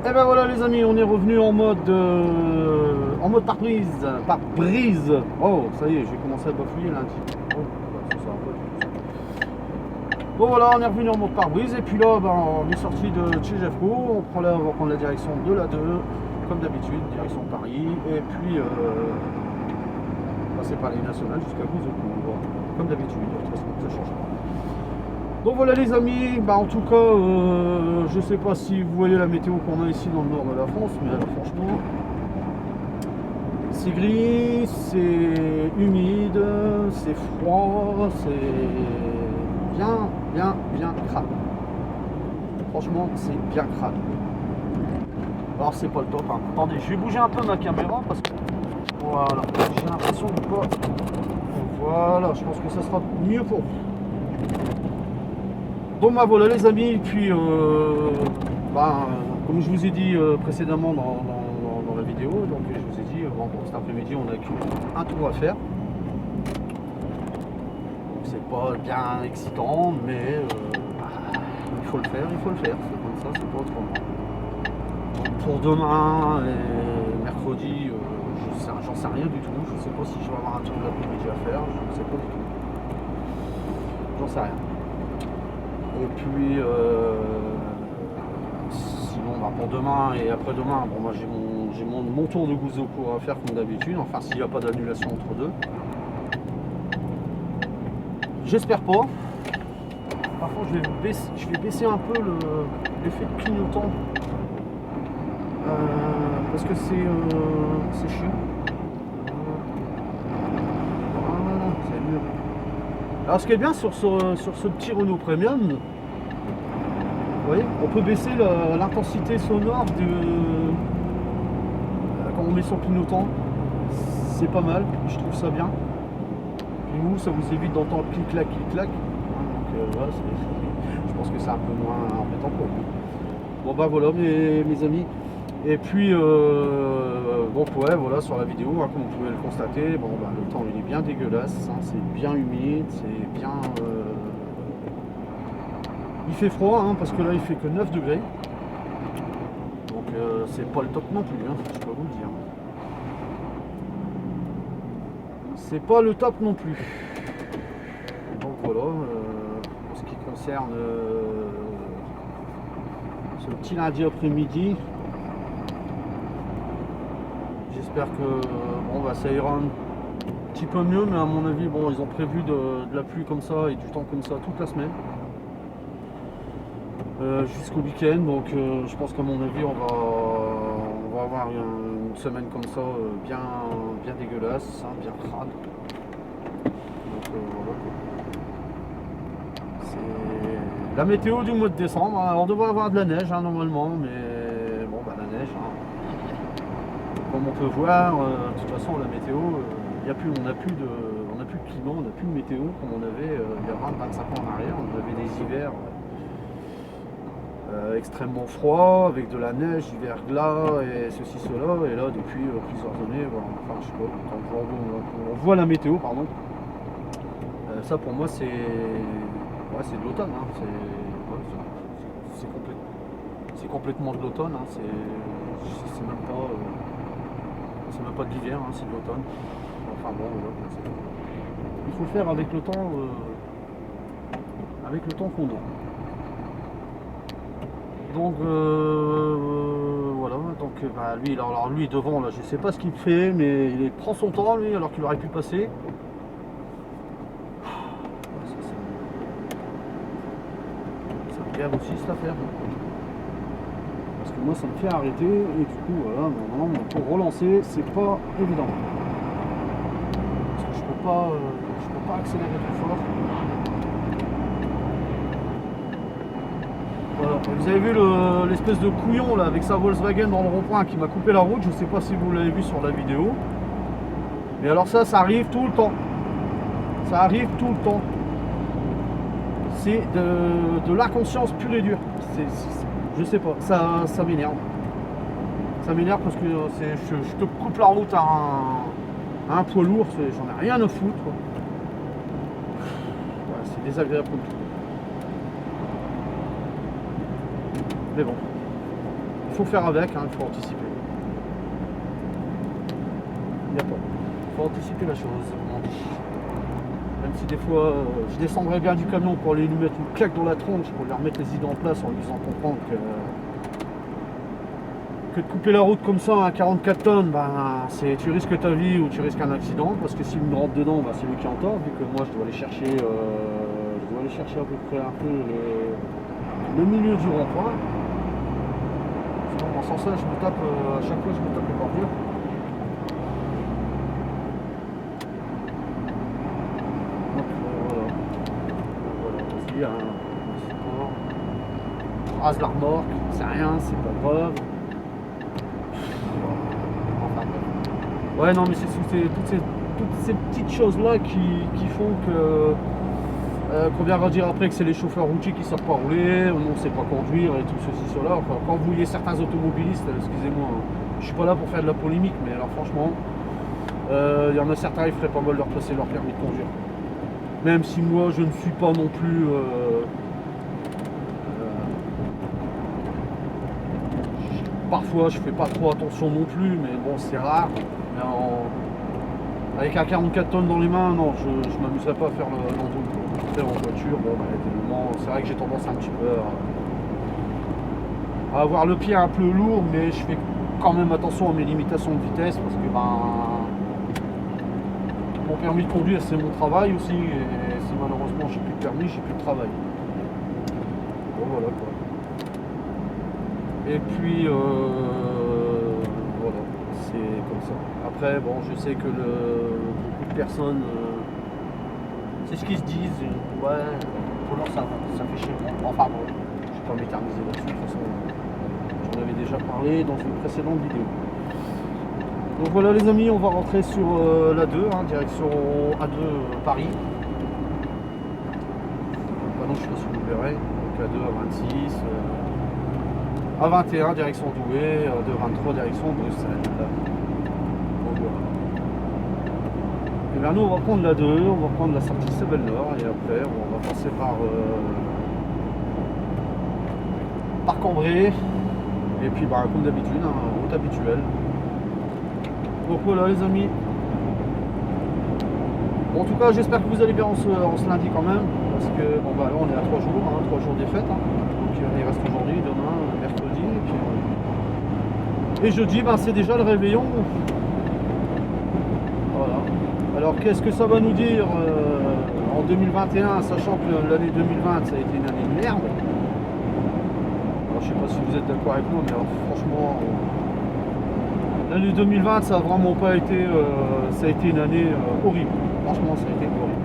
Et ben voilà les amis, on est revenu en mode pare-brise, pare-brise. Oh, ça y est, j'ai commencé à bafouiller lundi. Oh, bah, ça, bon voilà, on est revenu en mode pare-brise et puis là, ben, on est sorti de chez Jeffco, on va prendre la direction de la 2, comme d'habitude, direction Paris, et puis passer par les nationales jusqu'à Gouzeaucourt, comme d'habitude, de toute façon, ça change pas. Donc voilà les amis, bah en tout cas, je sais pas si vous voyez la météo qu'on a ici dans le nord de la France, mais alors, franchement, c'est gris, c'est humide, c'est froid, c'est bien crade. Franchement, c'est bien crade. Alors c'est pas le top, hein. Attendez, je vais bouger un peu ma caméra parce que voilà, j'ai l'impression de pas. Voilà, je pense que ça sera mieux pour vous. Bon bah voilà les amis, et puis comme je vous ai dit précédemment dans la vidéo, donc je vous ai dit, bon, cet après-midi on a qu'un tour à faire. Donc c'est pas bien excitant, mais il faut le faire, c'est comme ça, c'est pas autrement. Donc pour demain et mercredi, j'en sais rien du tout, je sais pas si je vais avoir un tour de l'après-midi à faire, je ne sais pas du tout. J'en sais rien. Et puis sinon bah, pour demain et après-demain, bon moi j'ai mon tour de Gouzeaucourt à faire comme d'habitude, enfin s'il n'y a pas d'annulation entre deux. J'espère pas. Par contre je vais baisser un peu l'effet de clignotant. Parce que c'est chiant. Voilà, c'est mieux. Alors ce qui est bien sur ce petit Renault Premium, vous voyez, on peut baisser l'intensité sonore quand on met sur clignotant. C'est pas mal, je trouve ça bien. Et vous, ça vous évite d'entendre clic-clac, clic-clac. Donc voilà, je pense que c'est un peu moins embêtant pour vous. Bon bah voilà mes amis. Et puis donc ouais voilà sur la vidéo, hein, comme vous pouvez le constater, bon bah le temps il est bien dégueulasse, hein, c'est bien humide, c'est bien il fait froid hein, parce que là il fait que 9 degrés. Donc c'est pas le top non plus, hein, je peux vous le dire. C'est pas le top non plus. Donc voilà, en ce qui concerne ce petit lundi après-midi. J'espère que bon, bah, ça ira un petit peu mieux, mais à mon avis, bon, ils ont prévu de la pluie comme ça et du temps comme ça toute la semaine. Jusqu'au week-end, donc je pense qu'à mon avis, on va avoir une semaine comme ça bien dégueulasse, hein, bien crade. Donc voilà. C'est la météo du mois de décembre. Hein. On devrait avoir de la neige hein, normalement, mais bon, bah la neige. Hein. Comme on peut voir, de toute façon la météo, on n'a plus de climat, on n'a plus de météo comme on avait il y a 20-25 ans en arrière. On avait des hivers extrêmement froids, avec de la neige, du verglas et ceci, cela. Et là, depuis plusieurs années, voilà, enfin je sais pas, quand on voit la météo, pardon, ça pour moi c'est de l'automne. Hein. C'est complètement de l'automne. Hein. C'est même pas... c'est même pas de l'hiver, hein, c'est de l'automne. Enfin bon, voilà, il faut faire avec le temps qu'on a. Donc voilà, donc bah, lui, alors lui devant là, je sais pas ce qu'il fait, mais il prend son temps lui, alors qu'il aurait pu passer. Ça me gave aussi cette affaire. Parce que moi ça me fait arrêter et du coup voilà, maintenant pour relancer c'est pas évident. Parce que je peux pas accélérer trop fort. Voilà. Vous avez vu l'espèce de couillon là avec sa Volkswagen dans le rond-point qui m'a coupé la route, je sais pas si vous l'avez vu sur la vidéo. Mais alors ça arrive tout le temps. Ça arrive tout le temps. C'est de l'inconscience pure et dure. Je sais pas, ça m'énerve. Ça m'énerve parce que je te coupe la route à un poids lourd, j'en ai rien à foutre. Ouais, c'est désagréable comme tout. Mais bon, il faut faire avec, hein, il faut anticiper. Il n'y a pas. Il faut anticiper la chose, comme on dit. Même si des fois, je descendrais bien du camion pour aller lui mettre une claque dans la tronche, pour lui remettre les idées en place en lui faisant comprendre que de couper la route comme ça à 44 tonnes, ben, tu risques ta vie ou tu risques un accident, parce que s'il me rentre dedans, ben, c'est lui qui est en tort, vu que moi je dois aller chercher à peu près un peu le milieu du rond-point. Sinon, dans ce sens-là, je me tape, à chaque fois je me tape les bordures. Voilà, rase la remorque, c'est rien, c'est pas grave. Enfin bref. Ouais, non, mais c'est toutes ces petites choses-là qui font que qu'on viendra dire après que c'est les chauffeurs routiers qui ne savent pas rouler, on ne sait pas conduire et tout ceci, cela. Enfin, quand vous voyez certains automobilistes, excusez-moi, je suis pas là pour faire de la polémique, mais alors franchement, il y en a certains, il ferait pas mal de repasser leur permis de conduire. Même si moi je ne suis pas non plus parfois je fais pas trop attention non plus, mais bon c'est rare. Mais avec un 44 tonnes dans les mains, non, je m'amuserais pas à faire l'endoule. En voiture, bon bah c'est vrai que j'ai tendance un petit peu à avoir le pied un peu lourd, mais je fais quand même attention à mes limitations de vitesse parce que mon permis de conduire c'est mon travail aussi, et si malheureusement j'ai plus de permis, j'ai plus de travail. Bon voilà quoi. Et puis voilà, c'est comme ça. Après bon, je sais que beaucoup de personnes c'est ce qu'ils se disent, ouais, pour leur ça fait chier. Enfin bon, je ne vais pas m'éterniser là-dessus, de toute façon j'en avais déjà parlé dans une précédente vidéo. Donc voilà les amis, on va rentrer sur l'A2, hein, direction A2 Paris. Pardon, je sais pas si vous verrez, donc A2 à 26, A21 direction Douai, A2 23 direction Bruxelles. Donc voilà. Et bien nous on va prendre la 2, on va prendre la sortie Sebel Nord et après on va passer par Cambrai et puis bah, comme d'habitude, hein, route habituelle. Donc voilà les amis. Bon, en tout cas j'espère que vous allez bien en ce lundi quand même, parce que bon bah là on est à 3 jours, hein, 3 jours des fêtes. Hein. Donc il reste aujourd'hui, demain, mercredi et jeudi ben, c'est déjà le réveillon. Voilà. Alors qu'est-ce que ça va nous dire en 2021, sachant que l'année 2020 ça a été une année de merde. Alors, je sais pas si vous êtes d'accord avec moi, mais alors, franchement l'année 2020 ça a vraiment pas été ça a été une année horrible. Franchement ça a été horrible.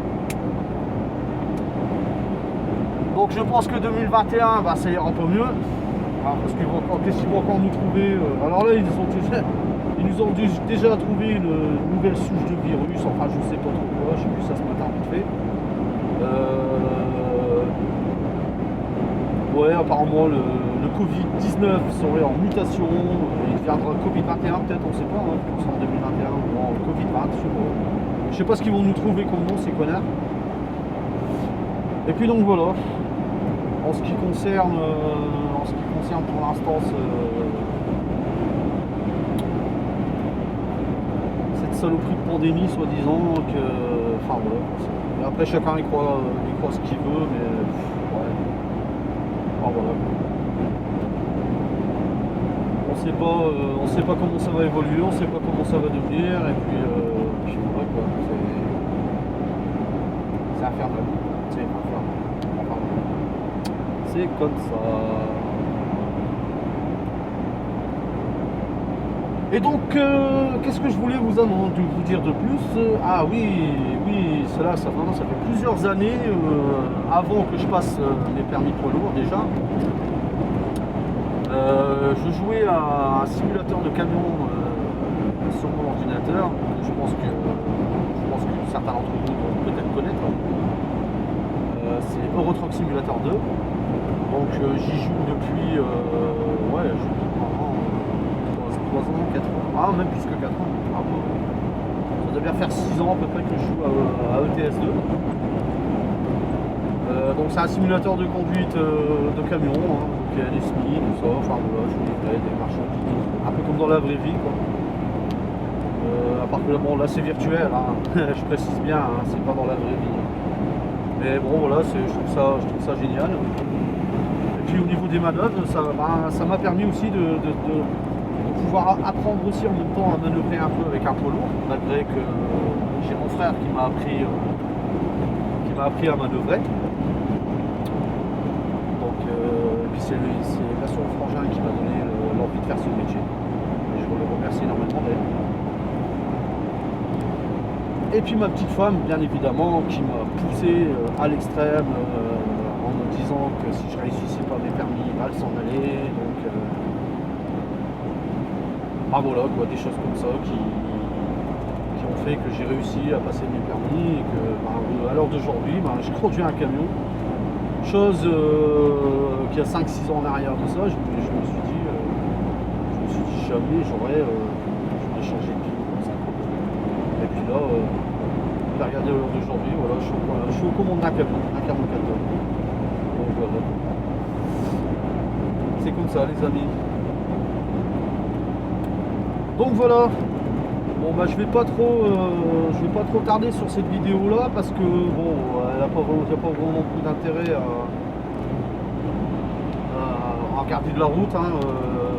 Donc je pense que 2021 bah, ça ira un peu mieux. Parce qu'est-ce qu'ils vont encore nous trouver alors là ils nous ont déjà trouvé une nouvelle souche de virus, enfin je sais pas trop quoi, j'ai vu ça ce matin vite fait. Ouais, apparemment le Covid-19 serait en mutation, il deviendra Covid-21 peut-être, on sait pas, hein, je pense en 2021 ou en Covid-20, je sais pas ce qu'ils vont nous trouver comme nom ces connards. Et puis donc voilà, en ce qui concerne pour l'instant cette saloperie de pandémie soi-disant que. Enfin voilà. Et après chacun il croit ce qu'il veut, mais ouais. Enfin voilà. On sait pas comment ça va évoluer, on sait pas comment ça va devenir, et puis voilà quoi. C'est infernal. C'est infernal. Enfin, c'est comme ça. Et donc, qu'est-ce que je voulais vous dire de plus? Ah oui, ça fait plusieurs années, avant que je passe mes permis poids lourd déjà. Je jouais à un simulateur de camion sur mon ordinateur. Je pense que certains d'entre vous doivent peut-être connaître. C'est Euro Truck Simulator 2. Donc j'y joue depuis 3 ans, 4 ans, même plus que 4 ans. Ça doit bien faire 6 ans à peu près que je joue à ETS2. Donc c'est un simulateur de conduite de camion, hein, donc il y a les SMI, tout ça, enfin voilà, je livrais des marchandises, un peu comme dans la vraie vie quoi. À part que bon, là c'est virtuel, hein, je précise bien, hein, c'est pas dans la vraie vie. Mais bon voilà, je trouve ça génial. Et puis au niveau des manœuvres, ça m'a permis aussi de pouvoir apprendre aussi en même temps à manœuvrer un peu avec un poids lourd, malgré que j'ai mon frère qui m'a appris à manœuvrer. Donc puis c'est Gaston Frangin qui m'a donné l'envie de faire ce métier. Et je le remercie énormément d'ailleurs. Et puis ma petite femme, bien évidemment, qui m'a poussé à l'extrême en me disant que si je réussissais pas mes permis, elle s'en allait. Donc voilà quoi, des choses comme ça qui ont fait que j'ai réussi à passer mes permis et que à l'heure d'aujourd'hui, je conduis un camion. Chose qu'il y a 5-6 ans en arrière de ça, je me suis dit jamais j'aurais changé de vie comme ça. Et puis là, regardez à l'heure d'aujourd'hui, voilà, je suis aux commandes d'un camion, un 44 tonnes. Donc voilà. C'est comme ça les amis. Donc voilà. Bon je vais pas trop tarder sur cette vidéo là parce que bon il n'y a pas vraiment beaucoup d'intérêt à regarder de la route, hein.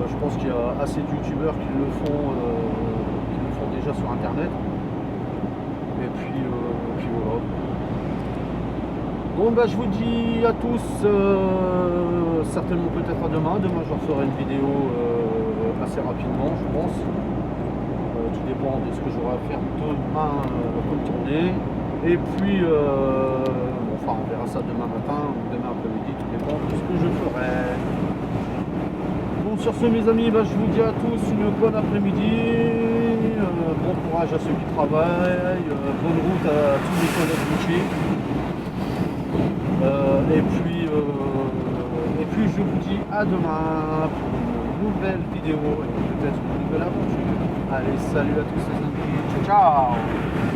Je pense qu'il y a assez de youtubeurs qui le font déjà sur internet. Et puis voilà. Donc je vous dis à tous certainement peut-être à demain. Demain je referai une vidéo assez rapidement je pense. Tout dépend de ce que j'aurai à faire demain comme tournée. Et puis on verra ça demain matin ou demain après-midi, tout dépend de ce que je ferai. Bon sur ce mes amis, je vous dis à tous une bonne après-midi, bon courage à ceux qui travaillent, bonne route à tous les collègues routiers. Et puis je vous dis à demain pour une nouvelle vidéo et peut-être une nouvelle aventure. Allez, salut à tous les amis, ciao ciao.